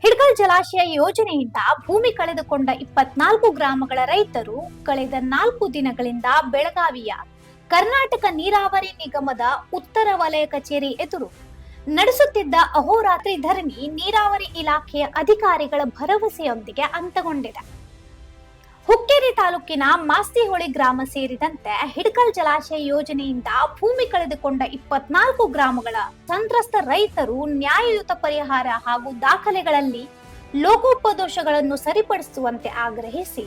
ಹಿಡಕಲ್ ಜಲಾಶಯ ಯೋಜನೆಯಿಂದ ಭೂಮಿ ಕಳೆದುಕೊಂಡ 24 ಗ್ರಾಮಗಳ ರೈತರು ಕಳೆದ 4 ದಿನಗಳಿಂದ ಬೆಳಗಾವಿಯ ಕರ್ನಾಟಕ ನೀರಾವರಿ ನಿಗಮದ ಉತ್ತರ ವಲಯ ಕಚೇರಿ ಎದುರು ನಡೆಸುತ್ತಿದ್ದ ಅಹೋರಾತ್ರಿ ಧರಣಿ ನೀರಾವರಿ ಇಲಾಖೆಯ ಅಧಿಕಾರಿಗಳ ಭರವಸೆಯೊಂದಿಗೆ ಅಂತ್ಯಗೊಂಡಿದೆ. ಹುಕ್ಕೇರಿ ತಾಲೂಕಿನ ಮಾಸ್ತಿಹೊಳಿ ಗ್ರಾಮ ಸೇರಿದಂತೆ ಹಿಡಕಲ್ ಜಲಾಶಯ ಯೋಜನೆಯಿಂದ ಭೂಮಿ ಕಳೆದುಕೊಂಡ 24 ಗ್ರಾಮಗಳ ಸಂತ್ರಸ್ತ ರೈತರು ನ್ಯಾಯಯುತ ಪರಿಹಾರ ಹಾಗೂ ದಾಖಲೆಗಳಲ್ಲಿ ಲೋಕೋಪದೋಷಗಳನ್ನು ಸರಿಪಡಿಸುವಂತೆ ಆಗ್ರಹಿಸಿ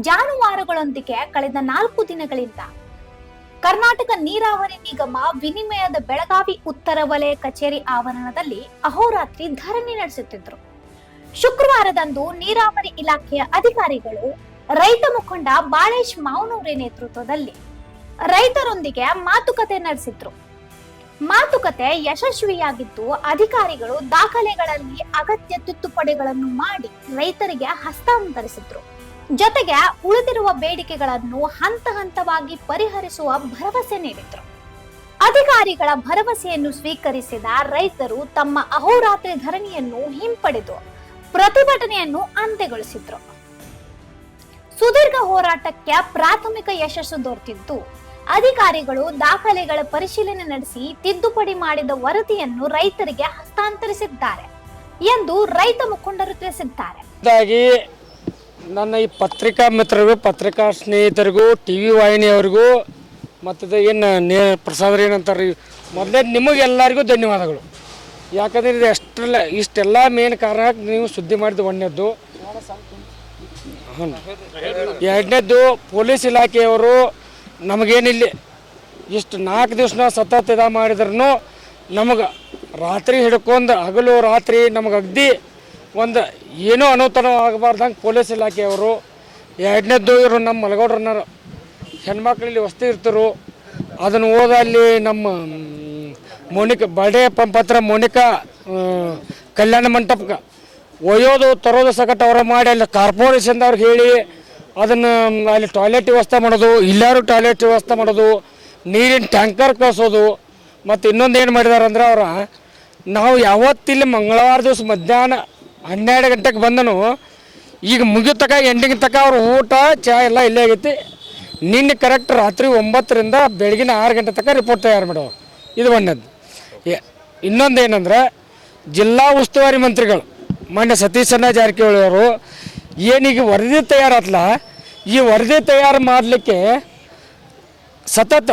ಜಾನುವಾರುಗಳೊಂದಿಗೆ ಕಳೆದ 4 ದಿನಗಳಿಂದ ಕರ್ನಾಟಕ ನೀರಾವರಿ ನಿಗಮ ವಿನಿಮಯದ ಬೆಳಗಾವಿ ಉತ್ತರ ವಲಯ ಕಚೇರಿ ಆವರಣದಲ್ಲಿ ಅಹೋರಾತ್ರಿ ಧರಣಿ ನಡೆಸುತ್ತಿದ್ದರು. ಶುಕ್ರವಾರದಂದು ನೀರಾವರಿ ಇಲಾಖೆಯ ಅಧಿಕಾರಿಗಳು ರೈತ ಮುಖಂಡ ಬಾಳೇಶ್ ಮಾವನೂರಿ ನೇತೃತ್ವದಲ್ಲಿ ರೈತರೊಂದಿಗೆ ಮಾತುಕತೆ ನಡೆಸಿದ್ರು. ಮಾತುಕತೆ ಯಶಸ್ವಿಯಾಗಿದ್ದು ಅಧಿಕಾರಿಗಳು ದಾಖಲೆಗಳಲ್ಲಿ ಅಗತ್ಯ ತಿದ್ದುಪಡಿಗಳನ್ನು ಮಾಡಿ ರೈತರಿಗೆ ಹಸ್ತಾಂತರಿಸಿದ್ರು. ಜೊತೆಗೆ ಉಳಿದಿರುವ ಬೇಡಿಕೆಗಳನ್ನು ಹಂತ ಹಂತವಾಗಿ ಪರಿಹರಿಸುವ ಭರವಸೆ ನೀಡಿದ್ರು. ಅಧಿಕಾರಿಗಳ ಭರವಸೆಯನ್ನು ಸ್ವೀಕರಿಸಿದ ರೈತರು ತಮ್ಮ ಅಹೋರಾತ್ರಿ ಧರಣಿಯನ್ನು ಹಿಂಪಡೆದು ಪ್ರತಿಭಟನೆಯನ್ನು ಅಂತ್ಯಗೊಳಿಸಿದ್ರು. ಸುದೀರ್ಘ ಹೋರಾಟಕ್ಕೆ ಪ್ರಾಥಮಿಕ ಯಶಸ್ಸು ದೊರೆತಿದ್ದು ಅಧಿಕಾರಿಗಳು ದಾಖಲೆಗಳ ಪರಿಶೀಲನೆ ನಡೆಸಿ ತಿದ್ದುಪಡಿ ಮಾಡಿದ ವರದಿಯನ್ನು ರೈತರಿಗೆ ಹಸ್ತಾಂತರಿಸಿದ್ದಾರೆ ಎಂದು ರೈತ ಮುಖಂಡರು ತಿಳಿಸಿದ್ದಾರೆ. ನನ್ನ ಈ ಪತ್ರಿಕಾ ಮಿತ್ರರಿಗೂ ಪತ್ರಿಕಾ ಸ್ನೇಹಿತರಿಗೂ ಟಿವಿ ವಾಹಿನಿಯವರಿಗೂ ಮತ್ತು ಏನು ಪ್ರಸಾದ ಏನಂತಾರೆ ಮೊದಲೇ ನಿಮಗೆಲ್ಲರಿಗೂ ಧನ್ಯವಾದಗಳು. ಯಾಕಂದರೆ ಇದು ಇಷ್ಟೆಲ್ಲ ಮೇನ್ ಕಾರಣ ನೀವು ಸುದ್ದಿ ಮಾಡಿದ ಒಂದನೇದ್ದು. ಎರಡನೇದ್ದು ಪೊಲೀಸ್ ಇಲಾಖೆಯವರು ನಮಗೇನಿಲ್ಲಿ ಇಷ್ಟು 4 ದಿವಸ ಸತತ ಇದು ಮಾಡಿದ್ರೂ ನಮಗೆ ರಾತ್ರಿ ಹಿಡ್ಕೊಂಡು ಹಗಲು ರಾತ್ರಿ ನಮಗೆ ಅಗದಿ ಒಂದು ಏನೂ ಅನುತನ ಆಗಬಾರ್ದಂಗೆ ಪೊಲೀಸ್ ಇಲಾಖೆಯವರು. ಎರಡನೇದ್ದು ಇವರು ನಮ್ಮ ಮಲಗೌಡ್ರನ್ನ ಹೆಣ್ಮಕ್ಳಲ್ಲಿ ವಸ್ತಿ ಇರ್ತರು, ಅದನ್ನು ಓದ ಅಲ್ಲಿ ನಮ್ಮ ಮೋನಿಕಾ ಬರ್ಡೇ ಪತ್ರ ಮೋನಿಕಾ ಕಲ್ಯಾಣ ಮಂಟಪಕ್ಕೆ ಒಯ್ಯೋದು ತರೋದು ಸಕಟ್ ಅವರ ಮಾಡಿ ಅಲ್ಲಿ ಕಾರ್ಪೊರೇಷನ್ದವ್ರಿಗೆ ಹೇಳಿ ಅದನ್ನು ಅಲ್ಲಿ ಟಾಯ್ಲೆಟ್ ವ್ಯವಸ್ಥೆ ಮಾಡೋದು, ಇಲ್ಲಾರು ಟಾಯ್ಲೆಟ್ ವ್ಯವಸ್ಥೆ ಮಾಡೋದು, ನೀರಿನ ಟ್ಯಾಂಕರ್ ಕಳಿಸೋದು. ಮತ್ತು ಇನ್ನೊಂದು ಏನು ಮಾಡಿದಾರೆ ಅಂದ್ರೆ ನಾವು ಯಾವತ್ತಿಲ್ಲಿ ಮಂಗಳವಾರ ದಿವಸ ಮಧ್ಯಾಹ್ನ 12 ಗಂಟೆಗೆ ಬಂದನು, ಈಗ ಮುಗಿತಕ ಎಂಡಿಂಗ್ ತಕ ಅವ್ರ ಊಟ ಚಹಾ ಎಲ್ಲ ಇಲ್ಲೇ ಆಗೈತಿ. ನಿನ್ನೆ ಕರೆಕ್ಟ್ ರಾತ್ರಿ 9ರಿಂದ ಬೆಳಗಿನ 6 ಗಂಟೆ ತನಕ ರಿಪೋರ್ಟ್ ತಯಾರು ಮಾಡೋರು. ಇದು ಒಂದದ್ದು. ಇನ್ನೊಂದು ಏನಂದ್ರೆ ಜಿಲ್ಲಾ ಉಸ್ತುವಾರಿ ಮಂತ್ರಿಗಳು ಮಾನ್ಯ ಸತೀಶಣ್ಣ ಜಾರಕಿಹೊಳಿ ಅವರು ಏನೀಗ ವರದಿ ತಯಾರಾತ್ಲ, ಈ ವರದಿ ತಯಾರು ಮಾಡಲಿಕ್ಕೆ ಸತತ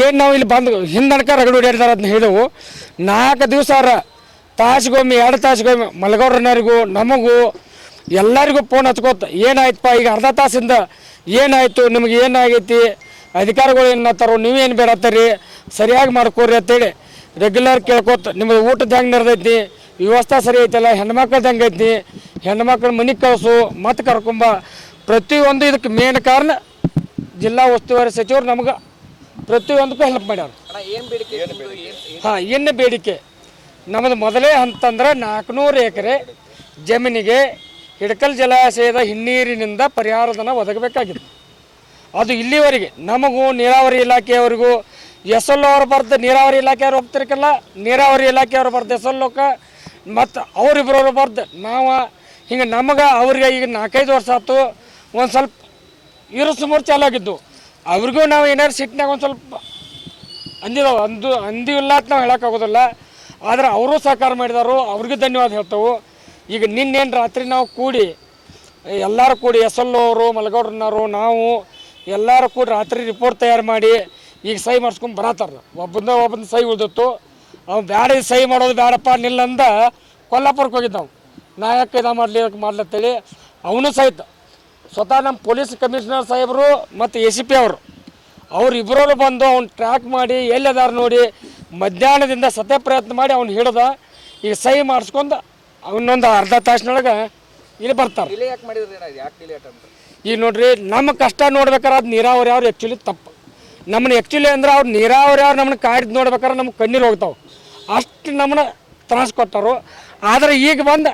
ಏನು ನಾವು ಇಲ್ಲಿ ಬಂದು ಹಿಂದನಕ ರಗಡು ಹೊಡಿಯಾಡ್ತಾರೆ ಅದನ್ನ ಹೇಳಿದೆವು. 4 ದಿವಸ ತಾಸಿಗೊಮ್ಮೆ 2 ತಾಸಿಗೊಮ್ಮೆ ಮಲಗೌರನರಿಗೂ ನಮಗೂ ಎಲ್ಲರಿಗೂ ಫೋನ್ ಹಚ್ಕೋತ ಏನಾಯ್ತಪ್ಪ ಈಗ ಅರ್ಧ ತಾಸಿಂದ ಏನಾಯಿತು, ನಿಮಗೆ ಏನಾಗೈತಿ, ಅಧಿಕಾರಿಗಳು ಏನು ಮಾಡ್ತಾರೋ, ನೀವೇನು ಬೇಡತ್ತೀರಿ, ಸರಿಯಾಗಿ ಮಾಡ್ಕೋರಿ ಅಂತೇಳಿ ರೆಗ್ಯುಲರ್ ಕೇಳ್ಕೊತ ನಿಮ್ಮದು ಊಟದ ಹೆಂಗೆ ನಡೆದೈತಿ, ವ್ಯವಸ್ಥೆ ಸರಿ ಐತಲ್ಲ, ಹೆಣ್ಮಕ್ಳದ್ದು ಹೆಂಗೆ ಐತಿ, ಹೆಣ್ಮಕ್ಳು ಮನೆಗೆ ಕಳಿಸು ಮತ್ತೆ ಕರ್ಕೊಂಬ, ಪ್ರತಿಯೊಂದು ಇದಕ್ಕೆ ಮೇನ್ ಕಾರಣ ಜಿಲ್ಲಾ ಉಸ್ತುವಾರಿ ಸಚಿವರು ನಮಗೆ ಪ್ರತಿಯೊಂದಕ್ಕೂ ಹೆಲ್ಪ್ ಮಾಡ್ಯಾರ. ಏನು ಬೇಡಿಕೆ ನಮ್ಮದು ಮೊದಲೇ ಅಂತಂದ್ರೆ 400 ಎಕರೆ ಜಮೀನಿಗೆ ಹಿಡಕಲ್ ಜಲಾಶಯದ ಹಿನ್ನೀರಿನಿಂದ ಪರಿಹಾರಧನ ಒದಗಬೇಕಾಗಿತ್ತು. ಅದು ಇಲ್ಲಿವರೆಗೆ ನಮಗೂ ನೀರಾವರಿ ಇಲಾಖೆಯವರಿಗೂ ಎಸ್.ಎಲ್.ಓ ಅವ್ರು ಬರ್ದು ನೀರಾವರಿ ಇಲಾಖೆಯವ್ರು ಹೋಗ್ತಿರ್ಕಲ್ಲ, ನೀರಾವರಿ ಇಲಾಖೆಯವ್ರು ಬರ್ದು ಎಸ್.ಎಲ್.ಓಕ್ಕೆ ಮತ್ತು ಅವರಿಬ್ಬರವ್ರು ಬರ್ದು ನಾವು ಹಿಂಗೆ ನಮಗೆ ಅವ್ರಿಗೆ ಈಗ 4-5 ವರ್ಷ ಆಯ್ತು ಒಂದು ಸ್ವಲ್ಪ ಇರು ಚಾಲು ಆಗಿದ್ದು. ಅವ್ರಿಗೂ ನಾವು ಏನಾದ್ರು ಸಿಟ್ಟಿನಾಗ ಒಂದು ಸ್ವಲ್ಪ ಅಂದಿಲ್ಲ ಅಂತ ನಾವು ಹೇಳೋಕ್ಕಾಗೋದಿಲ್ಲ. ಆದರೆ ಅವರು ಸಹಕಾರ ಮಾಡಿದಾರು, ಅವ್ರಿಗೂ ಧನ್ಯವಾದ ಹೇಳ್ತೇವೆ. ಈಗ ನಿನ್ನೇನು ರಾತ್ರಿ ನಾವು ಕೂಡಿ ಎಲ್ಲರೂ ಕೂಡಿ ಎಸ್.ಎಲ್.ಓ ಅವರು ಮಲಗೌಡ್ರನ್ನವರು ನಾವು ಎಲ್ಲರೂ ಕೂಡಿ ರಾತ್ರಿ ರಿಪೋರ್ಟ್ ತಯಾರು ಮಾಡಿ ಈಗ ಸಹಿ ಮಾಡಿಸ್ಕೊಂಡು ಬರತ್ತಾರ. ಒಬ್ಬಂದು ಸಹಿ ಉಳಿದಿತ್ತು, ಅವ್ನು ಬ್ಯಾಡ ಸಹಿ ಮಾಡೋದು ಬೇಡಪ್ಪ ನಿಲ್ಲಂದ ಕೊಲ್ಲಾಪುರಕ್ಕೆ ಹೋಗಿದ್ದು ನಾವು ನಾಯಕ ಇದು ಮಾಡ್ಲತ್ತೇಳಿ ಅವನು ಸಹಿತ ಸ್ವತಃ ನಮ್ಮ ಪೊಲೀಸ್ ಕಮಿಷನರ್ ಸಾಹೇಬರು ಮತ್ತು ACP ಅವ್ರು ಇಬ್ಬರು ಬಂದು ಅವ್ನು ಟ್ರ್ಯಾಕ್ ಮಾಡಿ ಎಲ್ಲಿದಾರ ನೋಡಿ ಮಧ್ಯಾಹ್ನದಿಂದ ಸತ್ಯ ಪ್ರಯತ್ನ ಮಾಡಿ ಅವ್ನು ಹಿಡ್ದ ಈಗ ಸಹಿ ಮಾಡಿಸ್ಕೊಂಡು ಅವನೊಂದು ಅರ್ಧ ತಾಸಿನೊಳಗೆ ಇಲ್ಲಿ ಬರ್ತಾರೆ. ಈಗ ನೋಡ್ರಿ ನಮ್ಮ ಕಷ್ಟ ನೋಡ್ಬೇಕಾರೆ ಅದು ನೀರಾವರಿ ಅವ್ರು ಆ್ಯಕ್ಚುಲಿ ತಪ್ಪು. ನಮ್ಮನ್ನ ಆ್ಯಕ್ಚುಲಿ ಅಂದ್ರೆ ಅವ್ರು ನೀರಾವರಿ ಅವ್ರು ನಮ್ಮನ್ನ ಕಾಯ್ದು ನೋಡ್ಬೇಕಾದ್ರೆ ನಮ್ಗೆ ಕಣ್ಣೀರು ಹೋಗ್ತಾವೆ, ಅಷ್ಟು ನಮ್ಮನ್ನ ತ್ರಾಸ ಕೊಟ್ಟರು. ಆದರೆ ಈಗ ಬಂದು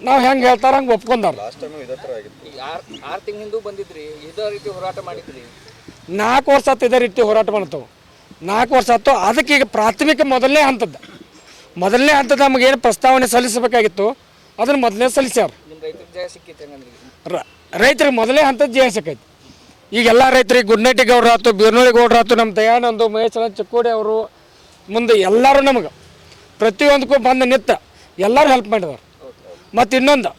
ನಾವು ಹೆಂಗೆ ಹೇಳ್ತಾರೆ ಹಂಗೆ ಒಪ್ಕೊಂಡಾರ. 6 ತಿಂಗಳಿಂದ ಬಂದಿದ್ರಿ, ಇದೇ ರೀತಿ ಹೋರಾಟ ಮಾಡಿದ್ರಿ. 4 ವರ್ಷ ಆಯ್ತು ಇದೇ ರೀತಿ ಹೋರಾಟ ಮಾಡ್ತಾವೆ. 4 ವರ್ಷ ಆಯ್ತು. ಅದಕ್ಕೆ ಈಗ ಪ್ರಾಥಮಿಕ ಮೊದಲನೇ ಹಂತದ ನಮಗೇನು ಪ್ರಸ್ತಾವನೆ ಸಲ್ಲಿಸಬೇಕಾಗಿತ್ತು ಅದನ್ನು ಮೊದಲೇ ಸಲ್ಲಿಸ್ಯಾರ. ನಿಮ್ಮ ರೈತರಿಗೆ ಜಯ ಸಿಕ್ಕಿತ್ತು ಹಂಗಂದ್ರೆ ರೈತರಿಗೆ ಮೊದಲೇ ಹಂತದ ಜಯ ಸಿಕ್ಕೈತಿ. ಈಗೆಲ್ಲ ರೈತರಿಗೆ ಗುಡ್ನಟ್ಟಿ ಗೌಡ್ರು ಆಯ್ತು, ಬೀರ್ನಳ್ಳಿ ಗೌಡ್ರು ಆಯ್ತು, ನಮ್ಮ ದಯಾನಂದು ಮಹೇಶ್ವರ ಚಿಕ್ಕೋಡಿ ಅವರು ಮುಂದೆ ಎಲ್ಲರೂ ನಮಗೆ ಪ್ರತಿಯೊಂದಕ್ಕೂ ಬಂದು ನಿಂತ ಎಲ್ಲರೂ ಹೆಲ್ಪ್ ಮಾಡಿದಾರೆ. ಮತ್ತು ಇನ್ನೊಂದು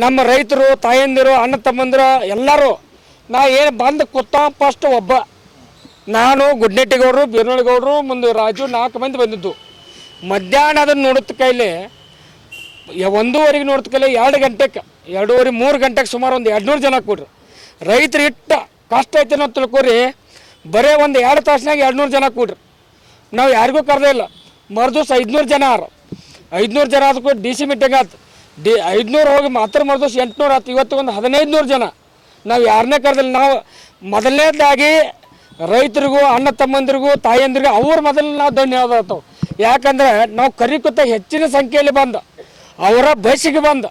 ನಮ್ಮ ರೈತರು ತಾಯಂದಿರು ಅಣ್ಣ ತಮ್ಮಂದಿರು ಎಲ್ಲರೂ ನಾ ಏನು ಬಂದು ಕೂತ ಫಸ್ಟ್ ಒಬ್ಬ ನಾನು ಗುಡ್ನಟ್ಟಿ ಗೌಡ್ರು ಬೀರ್ನಳ್ಳಿ ಗೌಡ್ರು ಮುಂದೆ ರಾಜು 4 ಮಂದಿ ಬಂದಿದ್ದು. ಮಧ್ಯಾಹ್ನ ಅದನ್ನು ನೋಡುತ್ತ ಕೈಲಿ 1:30 ನೋಡ್ತ ಕೈಲಿ 2 ಗಂಟೆಗೆ 2:30 3 ಗಂಟೆಗೆ ಸುಮಾರು ಒಂದು 200 ಜನ ಕೊಡ್ರಿ. ರೈತರು ಇಟ್ಟ ಕಷ್ಟ ಐತೆ ನಾವು ತಿಳ್ಕೊರಿ, ಬರೀ ಒಂದು 2 ತಾಸಿನಾಗ 200 ಜನ ಕೊಡ್ರಿ. ನಾವು ಯಾರಿಗೂ ಕರೆದೇ ಇಲ್ಲ. ಮರುದಿವ್ಸ 500 ಜನ 500 ಜನ ಅದಕ್ಕೂ ಡಿ ಸಿ ಮೀಟಿಂಗ್ ಆಯ್ತು. 500 ಹೋಗಿ ಮರುದಿವ್ಸ 800 ಆಯ್ತು. ಇವತ್ತು ಒಂದು 1500 ಜನ. ನಾವು ಯಾರನ್ನೇ ಕರೆದಿಲ್ಲ. ನಾವು ಮೊದಲನೇದಾಗಿ ರೈತರಿಗೂ ಅಣ್ಣ ತಮ್ಮಂದಿರಿಗೂ ತಾಯಂದಿರಿಗೂ ಅವ್ರ ಮೊದಲು ನಾವು ಧನ್ಯವಾದ. ಯಾಕಂದರೆ ನಾವು ಕರಿಕುತ್ತ ಹೆಚ್ಚಿನ ಸಂಖ್ಯೆಯಲ್ಲಿ ಬಂದ ಅವರ ಬಸ್ಸಿಗೆ ಬಂದ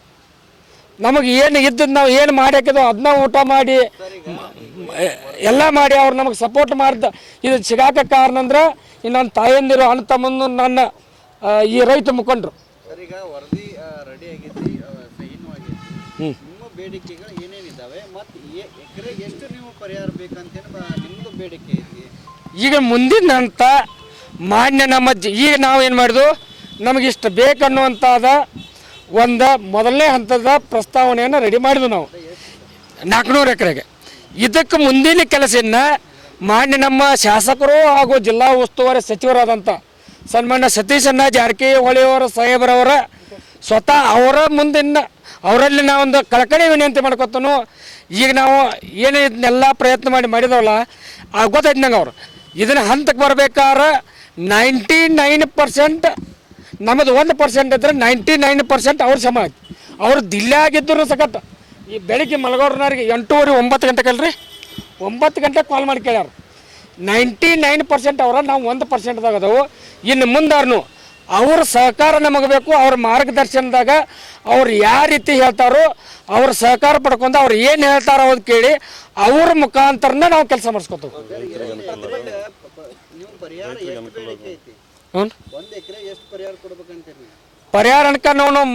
ನಮಗೆ ಏನು ಇದ್ದದ್ದು ನಾವು ಏನು ಮಾಡಿ ಹಾಕಿದ್ವು ಅದನ್ನ ಊಟ ಮಾಡಿ ಎಲ್ಲ ಮಾಡಿ ಅವ್ರು ನಮಗೆ ಸಪೋರ್ಟ್ ಮಾಡಿದ. ಇದು ಸಿಗಾಕ ಕಾರಣ ಅಂದ್ರೆ ನನ್ನ ತಾಯಂದಿರು ಅಣ್ಣ ತಮ್ಮಂದು ನನ್ನ ಈ ರೈತ ಮುಖಂಡರು. ಈಗ ವರದಿ ರೆಡಿ ಆಗೈತಿ, ಸಹಿನೂ ಆಗೈತಿ. ನಿಮ್ಮ ಬೇಡಿಕೆಗಳು ಏನೇನಿದ್ದಾವೆ ಮತ್ತು ಎಕರೆಗೆ ಎಷ್ಟು ನೀವು ಪರಿಹಾರ ಬೇಕಂತೇನು ನಿಮ್ಮದು ಬೇಡಿಕೆ ಐತಿ? ಈಗ ಮುಂದಿನ ಹಂತ ಮಾನ್ಯ ನಮ್ಮ ಈಗ ನಾವು ಏನು ಮಾಡಿದ್ವು, ನಮಗಿಷ್ಟು ಬೇಕನ್ನುವಂಥದ್ದು ಒಂದು ಮೊದಲನೇ ಹಂತದ ಪ್ರಸ್ತಾವನೆಯನ್ನು ರೆಡಿ ಮಾಡಿದ್ವು ನಾವು 400 ಎಕರೆಗೆ. ಇದಕ್ಕೆ ಮುಂದಿನ ಕೆಲಸವನ್ನು ಮಾನ್ಯ ನಮ್ಮ ಶಾಸಕರು ಹಾಗೂ ಜಿಲ್ಲಾ ಉಸ್ತುವಾರಿ ಸಚಿವರಾದಂಥ ಸನ್ಮಾನ್ಯ ಸತೀಶಣ್ಣ ಜಾರಕಿಹೊಳಿ ಅವರ ಸಾಹೇಬರವರ ಸ್ವತಃ ಅವರ ಮುಂದಿನ ಅವರಲ್ಲಿ ನಾವೊಂದು ಕಳಕಳಿ ವಿನಂತಿ ಮಾಡ್ಕೊತಾನು. ಈಗ ನಾವು ಏನು ಇದನ್ನೆಲ್ಲ ಪ್ರಯತ್ನ ಮಾಡಿದವಲ್ಲ ಗೊತ್ತೈತೆ ನಂಗೆ ಅವರು ಇದನ್ನು ಹಂತಕ್ಕೆ ಬರ್ಬೇಕಾದ್ರೆ 99% ನಮ್ಮದು 1% ಇದ್ರೆ 99% ಅವ್ರ ಸಮ ಐತಿ. ಅವ್ರು ದಿಲ್ಲಾಗಿದ್ದರು ಸಕಟ್ ಈ ಬೆಳಿಗ್ಗೆ ಮಲಗೋರ್ನವ್ರಿಗೆ 8:30 9 ಗಂಟೆಗೆ ಅಲ್ರಿ 9 ಗಂಟೆಗೆ ಕಾಲ್ ಮಾಡಿ ಕೇಳ್ಯಾರ. 99% ಅವರ ನಾವು 1%ದಾಗ ಅದಾವು. ಇನ್ನು ಮುಂದಾರ್ನು ಅವ್ರ ಸಹಕಾರ ನಮಗೆ ಬೇಕು. ಅವ್ರ ಮಾರ್ಗದರ್ಶನದಾಗ ಅವ್ರು ಯಾವ ರೀತಿ ಹೇಳ್ತಾರೋ ಅವ್ರ ಸಹಕಾರ ಪಡ್ಕೊಂಡು ಅವ್ರು ಏನು ಹೇಳ್ತಾರೋ ಅದು ಕೇಳಿ ಅವ್ರ ಮುಖಾಂತರನ ನಾವು ಕೆಲಸ ಮಾಡಿಸ್ಕೊತೀವಿ. ನೀವು ಪರಿಹಾರ ಎಷ್ಟು ಬೇಡಿಕೆ ಐತಿ? ಹ್ಞೂ, 1 ಎಕರೆ ಎಷ್ಟು ಪರಿಹಾರ ಕೊಡ್ಬೇಕಂತೀರಿ? ಪರಿಹಾರ ಅನ್ಕ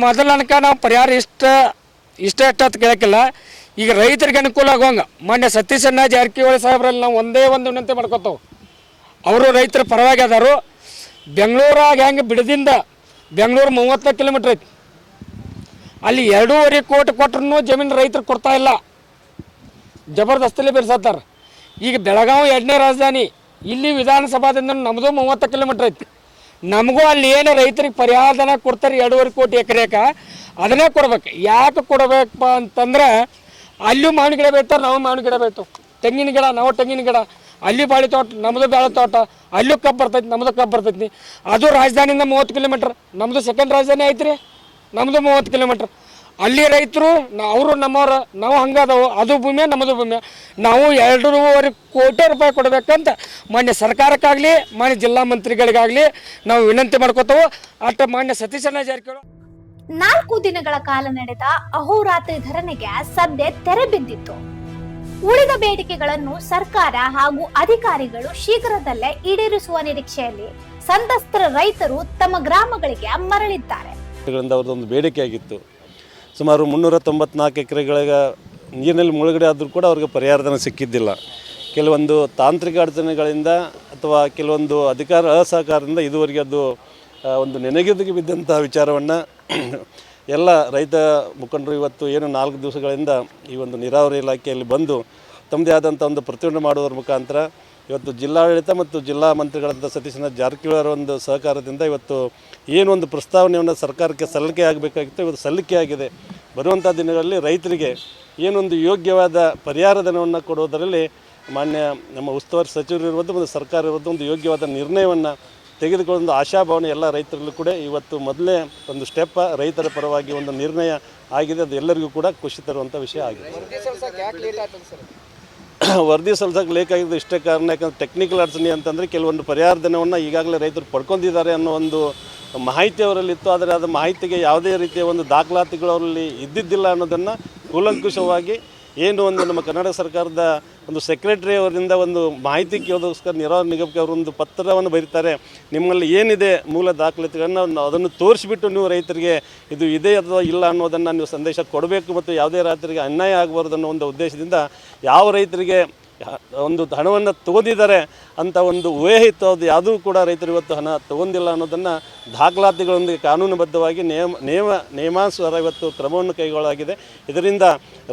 ಮೊದಲ ಅನ್ಕ ನಾವು ಪರಿಹಾರ ಇಷ್ಟೇ ಅಂತ ಕೇಳಕ್ಕಿಲ್ಲ. ಈಗ ರೈತರಿಗೆ ಅನುಕೂಲ ಆಗೋಂಗ ಮಾನ್ಯ ಸತೀಶಣ್ಣ ಜಾರಕಿಹೊಳಿ ಸಾಹೇಬ್ರಲ್ಲಿ ನಾವು ಒಂದೇ ಒಂದು ವಿನಂತಿ ಮಾಡ್ಕೊತಾವೆ. ಅವರು ರೈತರ ಪರವಾಗಿ ಅದಾರು. ಬೆಂಗಳೂರಾಗ ಹೆಂಗೆ ಬಿಡದಿಂದ ಬೆಂಗಳೂರು 30 ಕಿಲೋಮೀಟ್ರ್ ಐತಿ. ಅಲ್ಲಿ 2.5 ಕೋಟಿ ಕೊಟ್ರೂ ಜಮೀನು ರೈತರು ಕೊಡ್ತಾ ಇಲ್ಲ, ಜಬರ್ದಸ್ತಲ್ಲಿ ಬೆರೆಸತ್ತಾರ. ಈಗ ಬೆಳಗಾವಿ 2ನೇ ರಾಜಧಾನಿ, ಇಲ್ಲಿ ವಿಧಾನಸಭಾದಿಂದ ನಮ್ಮದು 30 ಕಿಲೋಮೀಟ್ರ್ ಐತಿ. ನಮಗೂ ಅಲ್ಲಿ ಏನು ರೈತರಿಗೆ ಪರಿಹಾರಧನ ಕೊಡ್ತಾರೆ 2.5 ಕೋಟಿ ಎಕರೆಗೆ ಅದನ್ನೇ ಕೊಡ್ಬೇಕು. ಯಾಕೆ ಕೊಡಬೇಕಪ್ಪ ಅಂತಂದ್ರೆ ಅಲ್ಲೂ ಮಾವಿನ ಗಿಡ ಬೆಳಿತಾರೆ, ನಾವು ಮಾವಿನ ಗಿಡ ಬೆಳಿತಾವೆ. ತೆಂಗಿನ ಗಿಡ ನಾವು ತೆಂಗಿನ ಗಿಡ, ಅಲ್ಲಿ ಬಾಳೆ ತೋಟ ನಮ್ಮದು ಬಾಳೆ ತೋಟ, ಅಲ್ಲೂ ಕಬ್ಬು ಬರ್ತೈತಿ ನಮ್ಮದು ಕಬ್ಬು ಬರ್ತೈತಿ. ಅದು ರಾಜಧಾನಿಯಿಂದ 30 ಕಿಲೋಮೀಟ್ರ್, ನಮ್ಮದು ಸೆಕೆಂಡ್ ರಾಜಧಾನಿ ಐತ್ರಿ, ನಮ್ಮದು 30 ಕಿಲೋಮೀಟ್ರ್. ಅಲ್ಲಿ ರೈತರು ಅವರು ನಮ್ಮವ್ರು, ನಾವು ಹಂಗದವು, ಅದು ಭೂಮಿ ನಮ್ಮದು ಭೂಮಿ. ನಾವು 2.5 ಕೋಟಿ ರೂಪಾಯಿ ಕೊಡಬೇಕಂತ ಮಾನ್ಯ ಸರ್ಕಾರಕ್ಕಾಗಲಿ ಮಾನ್ಯ ಜಿಲ್ಲಾ ಮಂತ್ರಿಗಳಿಗಾಗಲಿ ನಾವು ವಿನಂತಿ ಮಾಡ್ಕೋತೇವೆ. ಅಷ್ಟು ಮಾನ್ಯ ಸತೀಶಣ್ಣ ಜಾರಕಿಹೊಳಿ 4 ದಿನಗಳ ಕಾಲ ನಡೆದ ಅಹೋರಾತ್ರಿ ಧರಣಿಗೆ ಸದ್ಯ ತೆರೆ ಬಿದ್ದಿತ್ತು. ಉಳಿದ ಬೇಡಿಕೆಗಳನ್ನು ಸರ್ಕಾರ ಹಾಗೂ ಅಧಿಕಾರಿಗಳು ಶೀಘ್ರದಲ್ಲೇ ಈಡೇರಿಸುವ ನಿರೀಕ್ಷೆಯಲ್ಲಿ ಸಂತ್ರಸ್ತ ರೈತರು ತಮ್ಮ ಗ್ರಾಮಗಳಿಗೆ ಮರಳಿದ್ದಾರೆ. ಅವ್ರದ್ದೊಂದು ಬೇಡಿಕೆ ಆಗಿತ್ತು. ಸುಮಾರು 394 ಎಕರೆಗಳಿಗೆ ನೀರಿನಲ್ಲಿ ಮುಳುಗಡೆ ಆದರೂ ಕೂಡ ಅವ್ರಿಗೆ ಪರಿಹಾರಧನ ಸಿಕ್ಕಿದ್ದಿಲ್ಲ. ಕೆಲವೊಂದು ತಾಂತ್ರಿಕ ಅಡಚಣೆಗಳಿಂದ ಅಥವಾ ಕೆಲವೊಂದು ಅಧಿಕಾರ ಅಸಹಕಾರದಿಂದ ಇದುವರೆಗೆ ಅದು ಒಂದು ನೆನೆಗುದಿಗೆ ಬಿದ್ದಂಥ ವಿಚಾರವನ್ನು ಎಲ್ಲ ರೈತ ಮುಖಂಡರು ಇವತ್ತು ಏನು 4 ದಿವಸಗಳಿಂದ ಈ ಒಂದು ನೀರಾವರಿ ಇಲಾಖೆಯಲ್ಲಿ ಬಂದು ತಮ್ಮದೇ ಆದಂಥ ಒಂದು ಪ್ರತಿಭಟನೆ ಮಾಡುವುದರ ಮುಖಾಂತರ ಇವತ್ತು ಜಿಲ್ಲಾಡಳಿತ ಮತ್ತು ಜಿಲ್ಲಾ ಮಂತ್ರಿಗಳಂಥ ಸತೀಶಣ್ಣ ಜಾರಕಿಹೊಳಿ ಅವರ ಒಂದು ಸಹಕಾರದಿಂದ ಇವತ್ತು ಏನು ಒಂದು ಪ್ರಸ್ತಾವನೆಯನ್ನು ಸರ್ಕಾರಕ್ಕೆ ಸಲ್ಲಿಕೆ ಆಗಬೇಕಾಗಿತ್ತು ಇವತ್ತು ಸಲ್ಲಿಕೆ ಆಗಿದೆ. ಬರುವಂಥ ದಿನಗಳಲ್ಲಿ ರೈತರಿಗೆ ಏನೊಂದು ಯೋಗ್ಯವಾದ ಪರಿಹಾರಧನವನ್ನು ಕೊಡುವುದರಲ್ಲಿ ಮಾನ್ಯ ನಮ್ಮ ಉಸ್ತುವಾರಿ ಸಚಿವರು ಇರ್ಬೋದು ಮತ್ತು ಸರ್ಕಾರ ಇರ್ಬೋದು ಒಂದು ಯೋಗ್ಯವಾದ ನಿರ್ಣಯವನ್ನು ತೆಗೆದುಕೊಂಡು ಆಶಾಭಾವನೆ ಎಲ್ಲ ರೈತರಲ್ಲೂ ಕೂಡ ಇವತ್ತು ಮೊದಲೇ ಒಂದು ಸ್ಟೆಪ್ ರೈತರ ಪರವಾಗಿ ಒಂದು ನಿರ್ಣಯ ಆಗಿದೆ. ಅದು ಎಲ್ಲರಿಗೂ ಕೂಡ ಖುಷಿ ತರುವಂಥ ವಿಷಯ ಆಗಿದೆ. ವರದಿ ಸಲ್ಲಿಸೋಕೆ ಲೇಟ್ ಆಗಿದ್ದು ಇಷ್ಟೇ ಕಾರಣ. ಯಾಕಂದರೆ ಟೆಕ್ನಿಕಲ್ ಅಡಚಣೆ ಅಂತಂದರೆ ಕೆಲವೊಂದು ಪರಿಹಾರಧನವನ್ನು ಈಗಾಗಲೇ ರೈತರು ಪಡ್ಕೊಂಡಿದ್ದಾರೆ ಅನ್ನೋ ಒಂದು ಮಾಹಿತಿ ಅವರಲ್ಲಿತ್ತು. ಆದರೆ ಅದು ಮಾಹಿತಿಗೆ ಯಾವುದೇ ರೀತಿಯ ಒಂದು ದಾಖಲಾತಿಗಳು ಅವರಲ್ಲಿ ಇದ್ದಿದ್ದಿಲ್ಲ ಅನ್ನೋದನ್ನು ಕೂಲಂಕುಷವಾಗಿ ಏನು ಒಂದು ನಮ್ಮ ಕರ್ನಾಟಕ ಸರ್ಕಾರದ ಒಂದು ಸೆಕ್ರೆಟರಿ ಅವರಿಂದ ಒಂದು ಮಾಹಿತಿ ಕೇಳೋದಕ್ಕೋಸ್ಕರ ನೀರಾವರಿ ನಿಗಮಕ್ಕೆ ಅವರು ಒಂದು ಪತ್ರವನ್ನು ಬರೀತಾರೆ. ನಿಮ್ಮಲ್ಲಿ ಏನಿದೆ ಮೂಲ ದಾಖಲಾತಿಗಳನ್ನು ಅದನ್ನು ತೋರಿಸಿಬಿಟ್ಟು ನೀವು ರೈತರಿಗೆ ಇದು ಇದೆ ಅಥವಾ ಇಲ್ಲ ಅನ್ನೋದನ್ನು ನೀವು ಸಂದೇಶ ಕೊಡಬೇಕು ಮತ್ತು ಯಾವುದೇ ರೈತರಿಗೆ ಅನ್ಯಾಯ ಆಗಬಾರ್ದು ಅನ್ನೋ ಒಂದು ಉದ್ದೇಶದಿಂದ ಯಾವ ರೈತರಿಗೆ ಒಂದು ಹಣವನ್ನು ತಗೊಂಡಿದ್ದಾರೆ ಅಂತ ಒಂದು ಊಹೆ ಇತ್ತು, ಅದು ಯಾವುದೂ ಕೂಡ ರೈತರು ಇವತ್ತು ಹಣ ತಗೊಂಡಿಲ್ಲ ಅನ್ನೋದನ್ನು ದಾಖಲಾತಿಗಳೊಂದಿಗೆ ಕಾನೂನುಬದ್ಧವಾಗಿ ನಿಯಮಾನುಸಾರ ಇವತ್ತು ಕ್ರಮವನ್ನು ಕೈಗೊಳ್ಳಲಾಗಿದೆ. ಇದರಿಂದ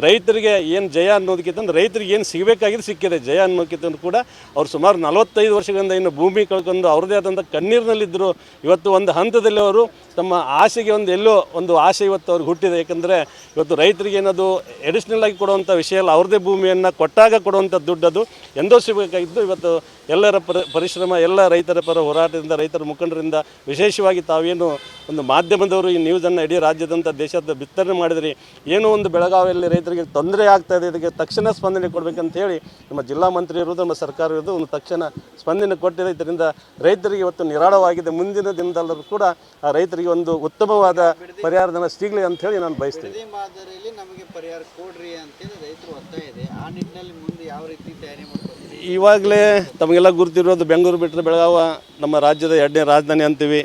ರೈತರಿಗೆ ಏನು ಜಯ ಅನ್ನೋದಕ್ಕಿಂತ ರೈತರಿಗೆ ಏನು ಸಿಗಬೇಕಾಗಿದೆ ಸಿಕ್ಕಿದೆ. ಜಯ ಅನ್ನೋದಕ್ಕಿಂತ ಕೂಡ ಅವ್ರು ಸುಮಾರು 45 ವರ್ಷಗಳಿಂದ ಇನ್ನು ಭೂಮಿ ಕಳ್ಕೊಂಡು ಅವ್ರದ್ದೇ ಆದಂಥ ಕಣ್ಣೀರಿನಲ್ಲಿದ್ದರು. ಇವತ್ತು ಒಂದು ಹಂತದಲ್ಲಿ ಅವರು ತಮ್ಮ ಆಸೆಗೆ ಎಲ್ಲೋ ಒಂದು ಆಸೆ ಇವತ್ತು ಅವ್ರಿಗೆ ಹುಟ್ಟಿದೆ. ಯಾಕಂದರೆ ಇವತ್ತು ರೈತರಿಗೆ ಏನದು ಎಡಿಷ್ನಲ್ ಆಗಿ ಕೊಡುವಂಥ ವಿಷಯ ಅಲ್ಲ, ಅವ್ರದ್ದೇ ಭೂಮಿಯನ್ನು ಕೊಟ್ಟಾಗ ಕೊಡುವಂಥ ದುಡ್ಡು ಅದು ಎಂದೋ ಸಿಗಬೇಕಾಗಿದ್ದು. ಇವತ್ತು ಎಲ್ಲರ ಪರಿಶ್ರಮ, ಎಲ್ಲ ರೈತರ ಪರ ಹೋರಾಟದಿಂದ, ರೈತರ ಮುಖಂಡರಿಂದ, ವಿಶೇಷವಾಗಿ ತಾವೇನು ಒಂದು ಮಾಧ್ಯಮದವರು ಈ ನ್ಯೂಸನ್ನು ಇಡೀ ರಾಜ್ಯದಂಥ ದೇಶದ ಬಿತ್ತನೆ ಮಾಡಿದ್ರಿ. ಏನೋ ಒಂದು ಬೆಳಗಾವಿಯಲ್ಲಿ ರೈತರಿಗೆ ತೊಂದರೆ ಆಗ್ತಾಯಿದೆ, ಇದಕ್ಕೆ ತಕ್ಷಣ ಸ್ಪಂದನೆ ಕೊಡಬೇಕಂತ ಹೇಳಿ ನಮ್ಮ ಜಿಲ್ಲಾ ಮಂತ್ರಿ ಇರೋದು, ನಮ್ಮ ಸರ್ಕಾರ ಇರೋದು ಒಂದು ತಕ್ಷಣ ಸ್ಪಂದನೆ ಕೊಟ್ಟಿದೆ. ಇದರಿಂದ ರೈತರಿಗೆ ಇವತ್ತು ನಿರಾಳವಾಗಿದೆ. ಮುಂದಿನ ದಿನದಲ್ಲೂ ಕೂಡ ಆ ರೈತರಿಗೆ ಒಂದು ಉತ್ತಮವಾದ ಪರಿಹಾರಧನ ಸಿಗಲಿ ಅಂತ ಹೇಳಿ ನಾನು ಬಯಸ್ತೀನಿ. ಇದೇ ಮಾದರಿಯಲ್ಲಿ ನಮಗೆ ಪರಿಹಾರ ಕೊಡ್ರಿ ಅಂತೇಳಿ ರೈತರು ಒತ್ತಾಯ ಇದೆ. ಆ ನಿಟ್ಟಿನಲ್ಲಿ ಮುಂದೆ ಯಾವ ರೀತಿ ತಯಾರಿ ಮಾಡ್ಕೊತೀವಿ? ಇವಾಗಲೇ ತಮಗೆಲ್ಲ ಗುರುತಿರೋದು ಬೆಂಗಳೂರು ಬಿಟ್ಟರೆ ಬೆಳಗಾವ ನಮ್ಮ ರಾಜ್ಯದ 2ನೇ ರಾಜಧಾನಿ ಅಂತೀವಿ.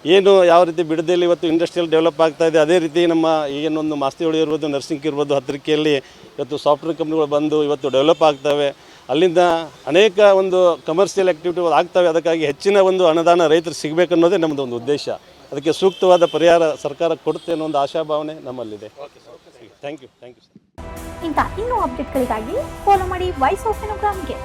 ಏನು ಯಾವ ರೀತಿ ಬಿಡದಿಯಲ್ಲಿ ಇವತ್ತು ಇಂಡಸ್ಟ್ರಿಯಲ್ ಡೆವಲಪ್ ಆಗ್ತಾಯಿದೆ, ಅದೇ ರೀತಿ ನಮ್ಮ ಏನೊಂದು ಮಾಸ್ತಿಹೊಳಿ ಇರ್ಬೋದು, ನರ್ಸಿಂಗ್ ಇರ್ಬೋದು, ಹತ್ತಿರಕೆಯಲ್ಲಿ ಇವತ್ತು ಸಾಫ್ಟ್ವೇರ್ ಕಂಪ್ನಿಗಳು ಬಂದು ಇವತ್ತು ಡೆವಲಪ್ ಆಗ್ತವೆ. ಅಲ್ಲಿಂದ ಅನೇಕ ಒಂದು ಕಮರ್ಷಿಯಲ್ ಆ್ಯಕ್ಟಿವಿಟಿಗಳು ಆಗ್ತವೆ. ಅದಕ್ಕಾಗಿ ಹೆಚ್ಚಿನ ಒಂದು ಅನುದಾನ ರೈತರು ಸಿಗಬೇಕನ್ನೋದೇ ನಮ್ಮದು ಒಂದು ಉದ್ದೇಶ. ಅದಕ್ಕೆ ಸೂಕ್ತವಾದ ಪರಿಹಾರ ಸರ್ಕಾರ ಕೊಡುತ್ತೆ ಅನ್ನೋ ಒಂದು ಆಶಾಭಾವನೆ ನಮ್ಮಲ್ಲಿದೆ. Thank you sir. ಇಂಥ ಇನ್ನೂ ಅಪ್ಡೇಟ್ಗಳಿಗಾಗಿ ಫಾಲೋ ಮಾಡಿ ವಾಯ್ಸ್ ಆಫ್ ಗೆ.